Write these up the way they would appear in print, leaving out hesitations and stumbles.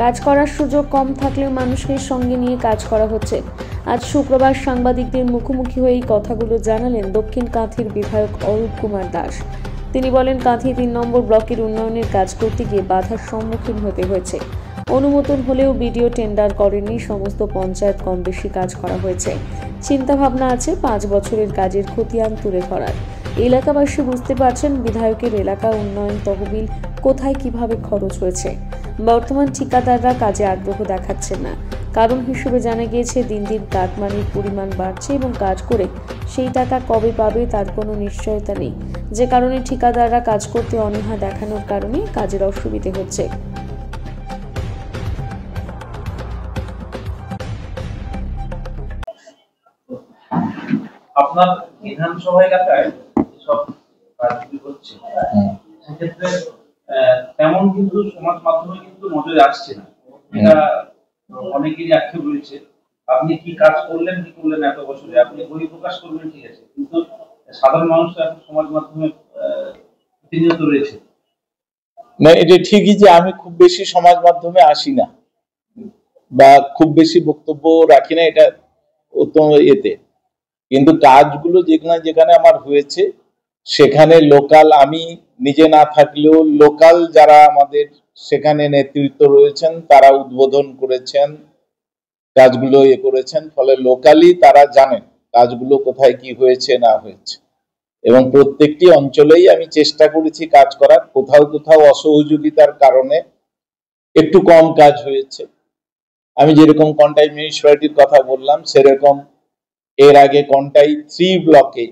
কাজ করার সুযোগ কম থাকলেও মানুষকে সঙ্গে নিয়ে কাজ করা হচ্ছে। আজ শুক্রবার সাংবাদিকদের মুখোমুখি হয়ে এই কথাগুলো জানালেন দক্ষিণ কাঁথির বিধায়ক অরূপ কুমার দাস। তিনি বলেন, কাঁথি ৩ নম্বর ব্লকের উন্নয়নের কাজ করতে গিয়ে বাধার সম্মুখীন হতে হয়েছে। অনুমোদন হলেও বিডিও টেন্ডার করেনি। সমস্ত পঞ্চায়েত কম বেশি কাজ করা হয়েছে। চিন্তাভাবনা আছে 5 বছরের কাজের খতিয়ান তুলে ধরার। এলাকাবাসী বুঝতে পারছেন বিধায়কের এলাকা উন্নয়ন তহবিল কোথায় কিভাবে খরচ হয়েছে। বর্তমান ঠিকাদাররা কাজে আগ্রহ দেখাচ্ছেন না। কারণ হিসেবে জানা গিয়েছে দিন দিন কাটমানির পরিমাণ বাড়ছে এবং কাজ করে সেই টাকা কবে পাবে তার কোনো নিশ্চয়তা নেই, যে কারণে ঠিকাদাররা কাজ করতে অনীহা দেখানোর কারণে কাজের অসুবিধে হচ্ছে। আপনার বিধানসভা এলাকায় সব কাজগুলি হচ্ছে, সেক্ষেত্রে তেমন কিন্তু সমাজ মাধ্যমে কিন্তু নজরে আসছে না। এটা অনেকেরই আক্ষেপ রয়েছে। আপনি কি কাজ করলেন কি করলেন এত বছরে, আপনি বই প্রকাশ করবেন ঠিক আছে, কিন্তু সাধারণ মানুষ এখন সমাজ মাধ্যমে প্রতিনিয়ত রয়েছে না। এটা ঠিকই যে আমি খুব বেশি সমাজ মাধ্যমে আসি না বা খুব বেশি বক্তব্য রাখি না, এটা উত্তম এতে। কিন্তু কাজগুলো যেখানে যেখানে আমার হয়েছে সেখানে লোকাল, আমি নিজে না থাকলেও লোকাল যারা আমাদের সেখানে নেতৃত্ব রয়েছেন তারা উদ্বোধন করেছেন, কাজগুলো করেছেন। ফলে লোকালি তারা জানেন কাজগুলো কোথায় কি হয়েছে না হয়েছে। এবং প্রত্যেকটি অঞ্চলেই আমি চেষ্টা করেছি কাজ করার। কোথাও কোথাও অসহযোগিতার কারণে একটু কম কাজ হয়েছে। আমি যেরকম কন্টাই মিউনিসিপ্যালিটির কথা বললাম, সেরকম এর আগে কন্টাই 3 ব্লকে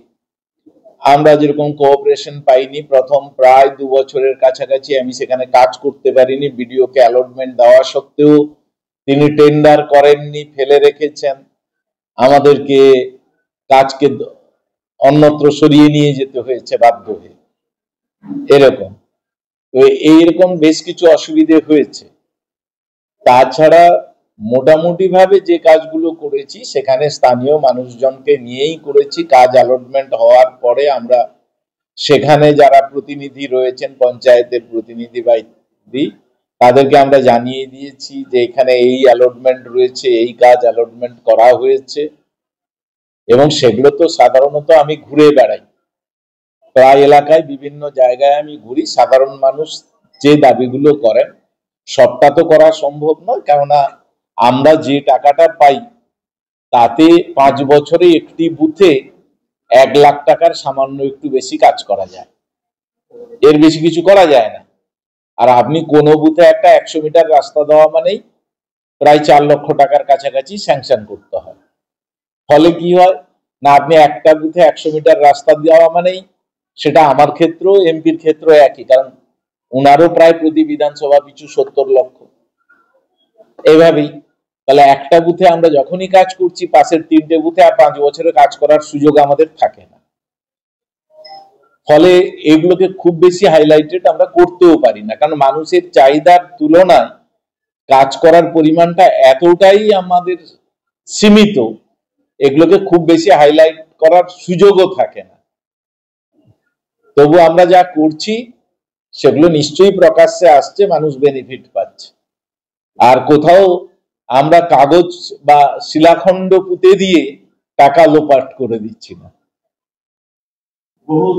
আমরা যেরকম কোঅপারেশন পাইনি, প্রথম প্রায় 2 বছরের কাছাকাছি আমি সেখানে কাজ করতে পারিনি। বিডিওকে অ্যালটমেন্ট দেওয়া সত্ত্বেও তিনি টেন্ডার করেননি, ফেলে রেখেছেন। আমাদেরকে কাজকে অন্যত্র সরিয়ে নিয়ে যেতে হয়েছে বাধ্য হয়ে। এরকম তো এইরকম বেশ কিছু অসুবিধে হয়েছে। তাছাড়া মোটামুটি ভাবে যে কাজগুলো করেছি সেখানে স্থানীয় মানুষজনকে নিয়েই করেছি। কাজ অ্যালটমেন্ট হওয়ার পরে আমরা সেখানে যারা প্রতিনিধি রয়েছেন, পঞ্চায়েতের প্রতিনিধি বা তাদেরকে আমরা জানিয়ে দিয়েছি যে এখানে এই অ্যালটমেন্ট রয়েছে, এই কাজ অ্যালটমেন্ট করা হয়েছে। এবং সেগুলো তো সাধারণত আমি ঘুরে বেড়াই, প্রায় এলাকায় বিভিন্ন জায়গায় আমি ঘুরি। সাধারণ মানুষ যে দাবিগুলো করেন সবটা তো করা সম্ভব নয়, কেননা আমরা যে টাকাটা পাই তাতে 5 বছরে একটি বুথে 1 লাখ টাকার সামান্য একটু বেশি কাজ করা যায়, এর বেশি কিছু করা যায় না। আর আপনি কোনো বুথে একটা 100 মিটার রাস্তা দেওয়া মানেই প্রায় 4 লক্ষ টাকার কাছাকাছি স্যাংশন করতে হয়। ফলে কি হয় না, আপনি একটা বুথে 100 মিটার রাস্তা দেওয়া মানেই, সেটা আমার ক্ষেত্রেও এমপির ক্ষেত্রেও একই, কারণ ওনারও প্রায় প্রতি বিধানসভা পিছু 70 লক্ষ। এইভাবেই তাহলে একটা বুথে আমরা যখনই কাজ করছি পাশের 3টে বুথে আর 5 বছরে কাজ করার সুযোগ আমাদের থাকে না। ফলে এগুলোকে খুব বেশি হাইলাইটেড আমরা করতেও পারি না, কারণ মানুষের চাহিদার তুলনায় কাজ করার পরিমাণটা এতটাই আমাদের সীমিত, এগুলোকে খুব বেশি হাইলাইট করার সুযোগও থাকে না। তবু আমরা যা করছি সেগুলো নিশ্চয়ই প্রকাশ্যে আসছে, মানুষ বেনিফিট পাচ্ছে। আর কোথাও আমরা কাগজ বা শিলাখণ্ড পুঁতে দিয়ে টাকা লোপাট করে দিচ্ছি না। বহু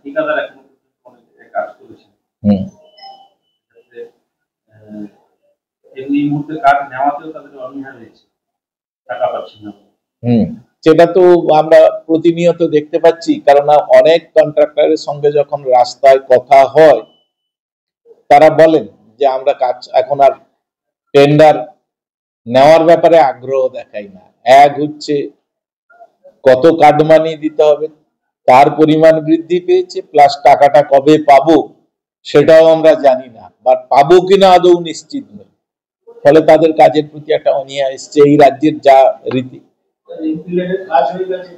ঠিকাদার এখন কাজ করেছে, এই মুহূর্তে কাজ নেওয়াতেও তাদের অনীহা রয়েছে, টাকা পাচ্ছে না। সেটা তো আমরা প্রতিনিয়ত দেখতে পাচ্ছি, কারণ অনেক কন্ট্রাক্টরের সঙ্গে যখন রাস্তায় কথা হয় তারা বলেন যে আমরা কাজ এখন আর টেন্ডার নেওয়ার ব্যাপারে আগ্রহ দেখাই না। এক হচ্ছে কত কাটমানি দিতে হবে তার পরিমাণ বৃদ্ধি পেয়েছে, প্লাস টাকাটা কবে পাবো সেটাও আমরা জানি না, বা পাবো কিনা আদৌ নিশ্চিত নই। ফলে তাদের কাজের প্রতি একটা অনীহা এসছে। এই রাজ্যের যা রীতি, কাজ হয়ে গেছে,